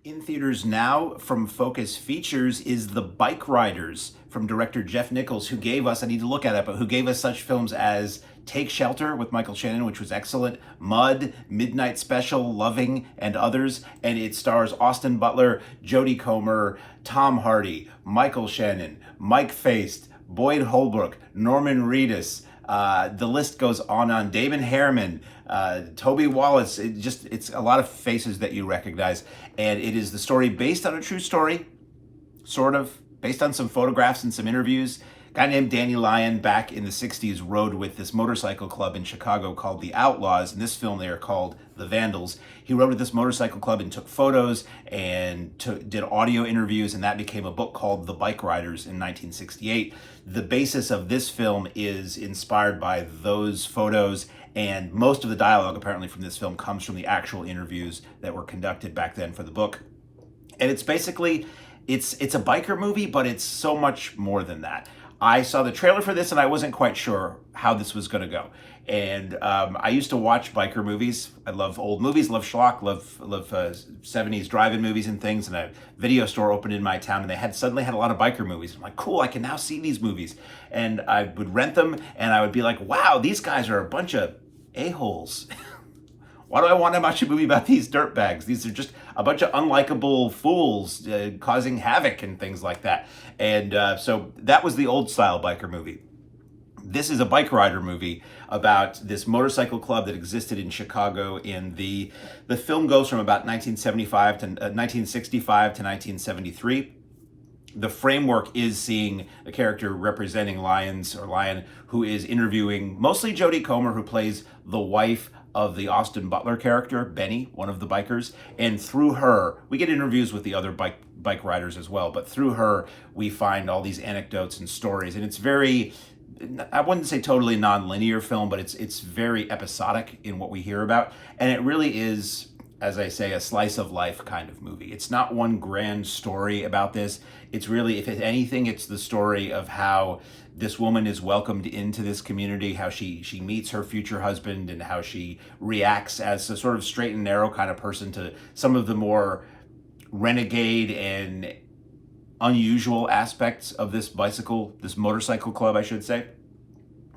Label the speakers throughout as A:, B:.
A: In theaters now from Focus Features is The Bike Riders from director Jeff Nichols, who gave us, I need to look at it, but who gave us such films as Take Shelter with Michael Shannon, which was excellent, Mud, Midnight Special, Loving, and others. And it stars Austin Butler, Jodie Comer, Tom Hardy, Michael Shannon, Mike Faist, Boyd Holbrook, Norman Reedus. The list goes on. Damon Harriman, Toby Wallace. It's a lot of faces that you recognize. And it is the story based on a true story, sort of, based on some photographs and some interviews. A guy named Danny Lyon back in the 60s rode with this motorcycle club in Chicago called the Outlaws. In this film, they are called the Vandals. He rode with this motorcycle club and took photos and did audio interviews, and that became a book called The Bike Riders in 1968. The basis of this film is inspired by those photos, and most of the dialogue apparently from this film comes from the actual interviews that were conducted back then for the book. And it's basically, it's a biker movie, but it's so much more than that. I saw the trailer for this and I wasn't quite sure how this was going to go. And I used to watch biker movies. I love old movies, love schlock, love 70s drive-in movies and things. And a video store opened in my town and they suddenly had a lot of biker movies. I'm like, cool, I can now see these movies. And I would rent them and I would be like, wow, these guys are a bunch of a-holes. Why do I want to watch a movie about these dirtbags? These are just a bunch of unlikable fools causing havoc and things like that. And so that was the old style biker movie. This is a bike rider movie about this motorcycle club that existed in Chicago. In the film goes from about 1975 to 1965 to 1973. The framework is seeing a character representing Lion, who is interviewing mostly Jodie Comer, who plays the wife of the Austin Butler character, Benny, one of the bikers. And through her, we get interviews with the other bike riders as well, but through her, we find all these anecdotes and stories. And it's very, I wouldn't say totally non-linear film, but it's very episodic in what we hear about. And it really is, as I say, a slice of life kind of movie. It's not one grand story about this. It's really, if anything, it's the story of how this woman is welcomed into this community, how she meets her future husband, and how she reacts as a sort of straight and narrow kind of person to some of the more renegade and unusual aspects of this motorcycle club, I should say.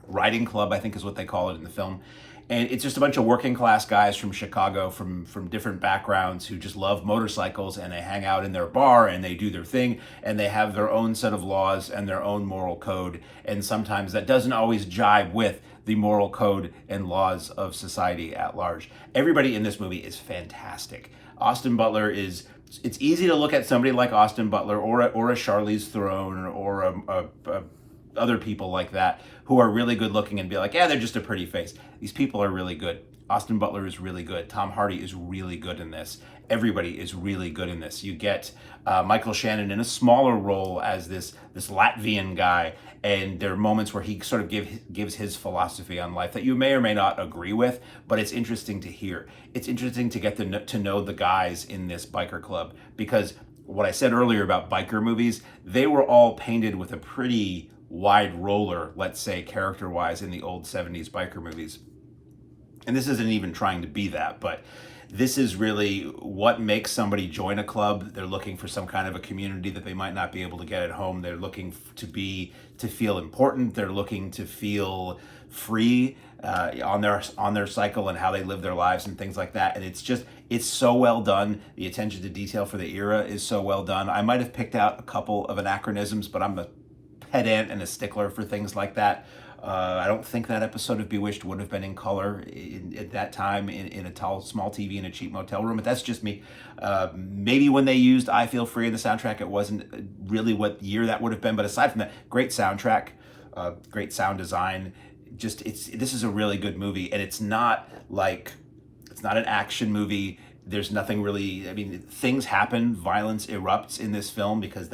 A: Riding club, I think is what they call it in the film. And it's just a bunch of working class guys from Chicago, from different backgrounds, who just love motorcycles, and they hang out in their bar and they do their thing, and they have their own set of laws and their own moral code. And sometimes that doesn't always jibe with the moral code and laws of society at large. Everybody in this movie is fantastic. Austin Butler is, it's easy to look at somebody like Austin Butler or a Charlize Theron or a other people like that who are really good looking and be like, yeah, they're just a pretty face. These people are really good. Austin Butler is really good. Tom Hardy is really good in this. Everybody is really good in this. You get Michael Shannon in a smaller role as this Latvian guy, and there are moments where he sort of gives his philosophy on life that you may or may not agree with, but it's interesting to hear. It's interesting to get to know the guys in this biker club, because what I said earlier about biker movies, they were all painted with a pretty wide roller, let's say, character-wise, in the old 70s biker movies. And this isn't even trying to be that, but this is really what makes somebody join a club. They're looking for some kind of a community that they might not be able to get at home. They're looking to feel important. They're looking to feel free on their cycle and how they live their lives and things like that. And it's so well done. The attention to detail for the era is so well done. I might have picked out a couple of anachronisms, but I'm a pedant and a stickler for things like that. I don't think that episode of Bewitched would have been in color at that time in a small TV in a cheap motel room, but that's just me. Maybe when they used I Feel Free in the soundtrack, it wasn't really what year that would have been, but aside from that, great soundtrack, great sound design. This is a really good movie, and it's not an action movie. There's nothing really, I mean, things happen, violence erupts in this film, because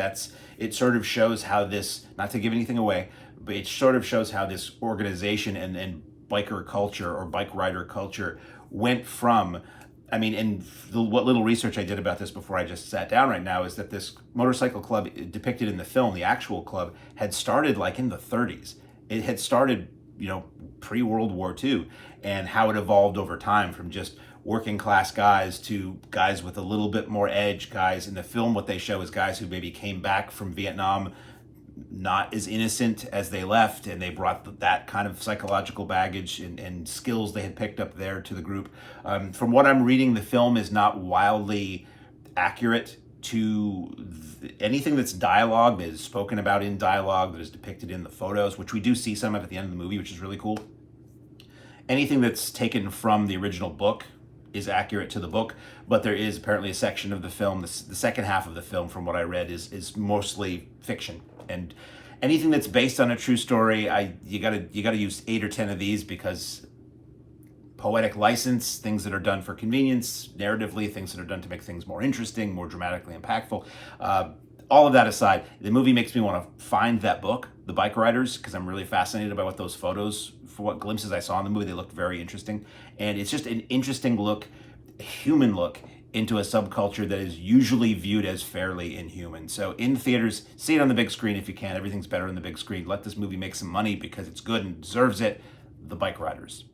A: it sort of shows how this, not to give anything away, but it sort of shows how this organization and biker culture or bike rider culture went from, I mean, and what little research I did about this before I just sat down right now is that this motorcycle club depicted in the film, the actual club, had started like in the 30s. It had started, pre-World War II, and how it evolved over time from just working class guys to guys with a little bit more edge. Guys in the film, what they show is guys who maybe came back from Vietnam not as innocent as they left, and they brought that kind of psychological baggage and skills they had picked up there to the group. From what I'm reading, the film is not wildly accurate to anything that's dialogue, that is spoken about in dialogue, that is depicted in the photos, which we do see some of at the end of the movie, which is really cool. Anything that's taken from the original book is accurate to the book, but there is apparently a section of the film, the second half of the film, from what I read, is mostly fiction. And anything that's based on a true story, you gotta use 8 or 10 of these, because poetic license, things that are done for convenience, narratively, things that are done to make things more interesting, more dramatically impactful. All of that aside, the movie makes me want to find that book, The Bike Riders, because I'm really fascinated by what those photos, for what glimpses I saw in the movie, they looked very interesting. And it's just an interesting look, human look, into a subculture that is usually viewed as fairly inhuman. So in theaters, see it on the big screen if you can. Everything's better on the big screen. Let this movie make some money because it's good and deserves it. The Bike Riders.